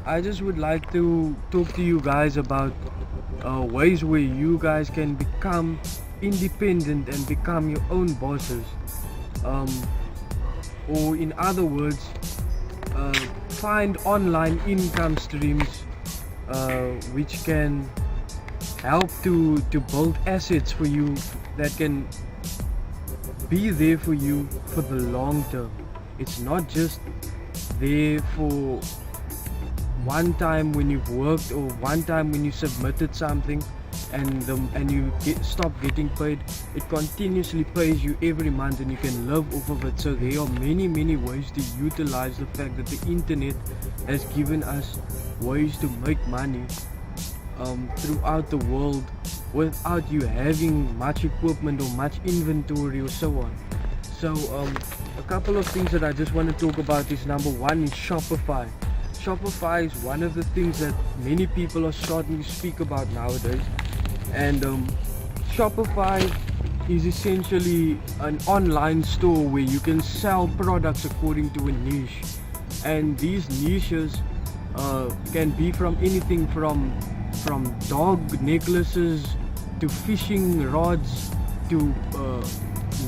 I just would like to talk to you guys about ways where you guys can become independent and become your own bosses. Um, or, in other words, uh, find online income streams which can help to build assets for you that can be there for you for the long term. It's not just there for one time when you've worked or one time when you submitted something and you stop getting paid. It continuously pays you every month and you can live off of it. So there are many ways to utilize the fact that the internet has given us ways to make money throughout the world without you having much equipment or much inventory or so on. So a couple of things that I just want to talk about is, number one is Shopify. Shopify is one of the things that many people are starting to speak about nowadays. And Shopify is essentially an online store where you can sell products according to a niche. And these niches can be from anything from dog necklaces to fishing rods to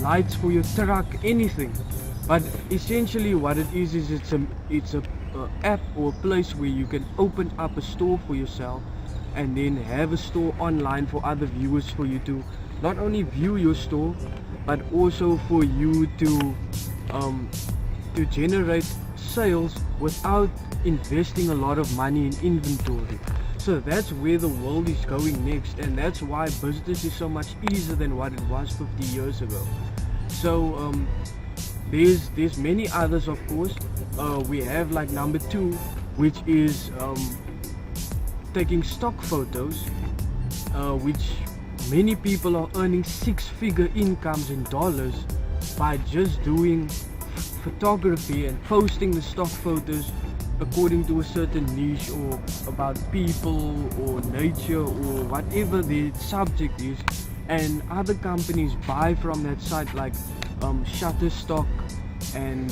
lights for your truck, anything. But essentially what it is it's a app or a place where you can open up a store for yourself and then have a store online for other viewers, for you to not only view your store but also for you to generate sales without investing a lot of money in inventory. So that's where the world is going next, and that's why business is so much easier than what it was 50 years ago. So there's many others, of course. We have like number two, which is taking stock photos, which many people are earning six-figure incomes in dollars by just doing photography and posting the stock photos according to a certain niche or about people or nature or whatever the subject is, and other companies buy from that site, like Shutterstock and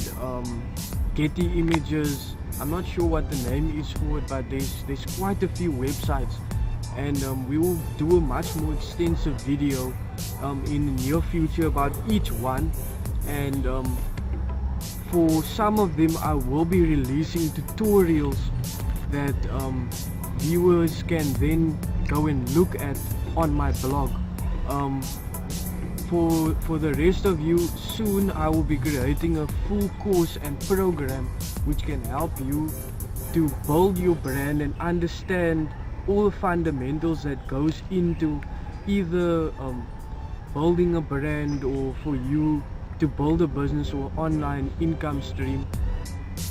Getty Images. I'm not sure what the name is for it, but there's quite a few websites, and we will do a much more extensive video in the near future about each one. And for some of them I will be releasing tutorials that viewers can then go and look at on my blog. For the rest of you, soon I will be creating a full course and program which can help you to build your brand and understand all the fundamentals that goes into either building a brand, or for you to build a business or online income stream,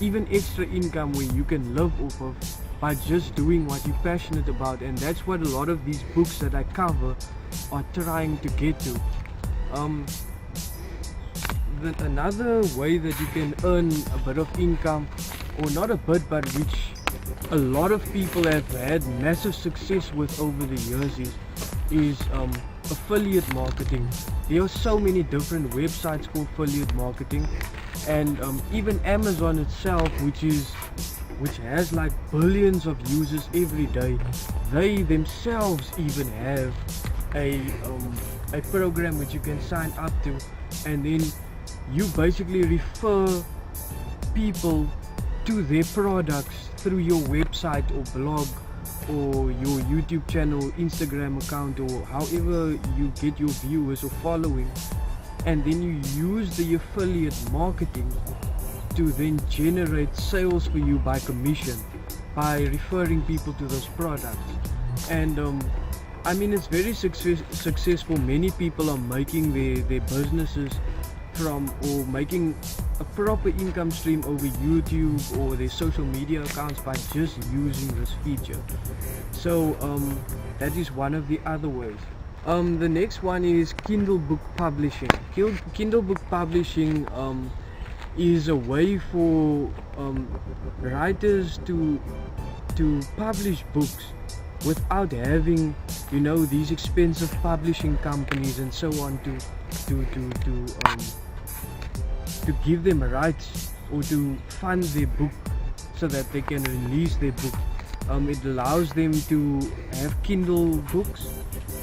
even extra income where you can live off of by just doing what you're passionate about. And that's what a lot of these books that I cover are trying to get to. Another way that you can earn a bit of income, or not a bit, but which a lot of people have had massive success with over the years, is affiliate marketing. There are so many different websites for affiliate marketing, and even Amazon itself, which has like billions of users every day, they themselves even have a program which you can sign up to, and then you basically refer people to their products through your website or blog or your YouTube channel, Instagram account, or however you get your viewers or following, and then you use the affiliate marketing to then generate sales for you by commission, by referring people to those products. And I mean, it's very successful. Many people are making their businesses from, or making a proper income stream over YouTube or their social media accounts by just using this feature. So that is one of the other ways. The next one is Kindle book publishing. Kindle book publishing is a way for writers to publish books without having, these expensive publishing companies and so on to give them rights or to fund their book so that they can release their book. It allows them to have Kindle books,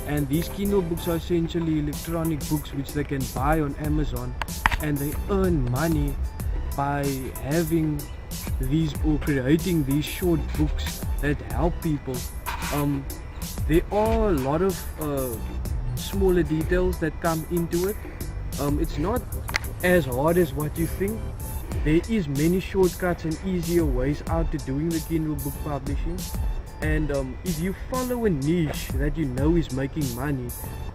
and these Kindle books are essentially electronic books which they can buy on Amazon, and they earn money by having these or creating these short books that help people. There are a lot of smaller details that come into it. It's not as hard as what you think. There is many shortcuts and easier ways out to doing the Kindle book publishing. And if you follow a niche that you know is making money,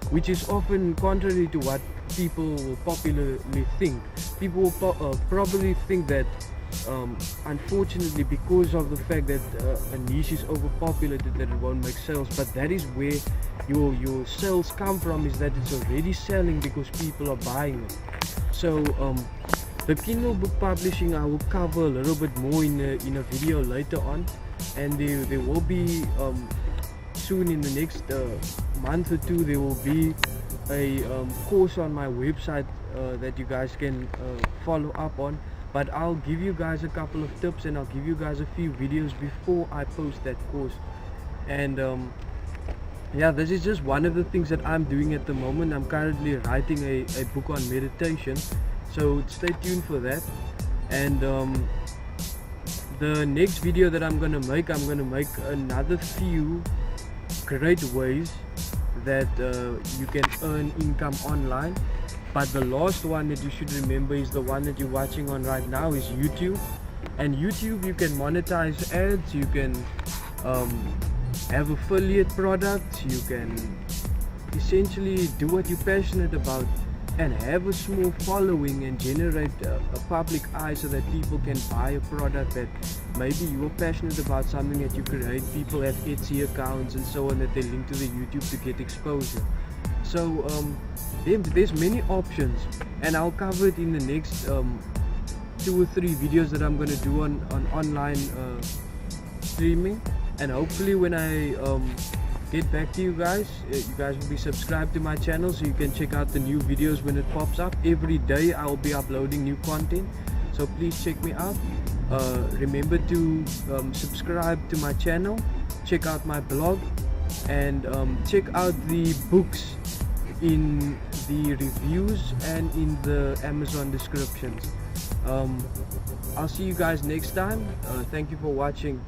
which is often contrary to what people will popularly think. People will probably think that unfortunately, because of the fact that a niche is overpopulated, that it won't make sales. But that is where your sales come from, is that it's already selling because people are buying it. So the Kindle book publishing I will cover a little bit more in a video later on, and there will be soon, in the next month or two, there will be a course on my website that you guys can follow up on. But I'll give you guys a couple of tips, and I'll give you guys a few videos before I post that course. And yeah, this is just one of the things that I'm doing at the moment. I'm currently writing a book on meditation, so stay tuned for that. And the next video that I'm gonna make another few great ways that you can earn income online. But the last one that you should remember is the one that you're watching on right now, is YouTube. And YouTube, you can monetize ads, you can have affiliate products, you can essentially do what you're passionate about and have a small following and generate a public eye, so that people can buy a product that maybe you're passionate about, something that you create. People have Etsy accounts and so on that they link to the YouTube to get exposure. So there's many options, and I'll cover it in the next 2 or 3 videos that I'm going to do on online streaming. And hopefully when I get back to you guys will be subscribed to my channel, so you can check out the new videos when it pops up. Every day I will be uploading new content, so please check me out. Remember to subscribe to my channel, check out my blog, and check out the books in the reviews and in the Amazon descriptions. I'll see you guys next time. Thank you for watching.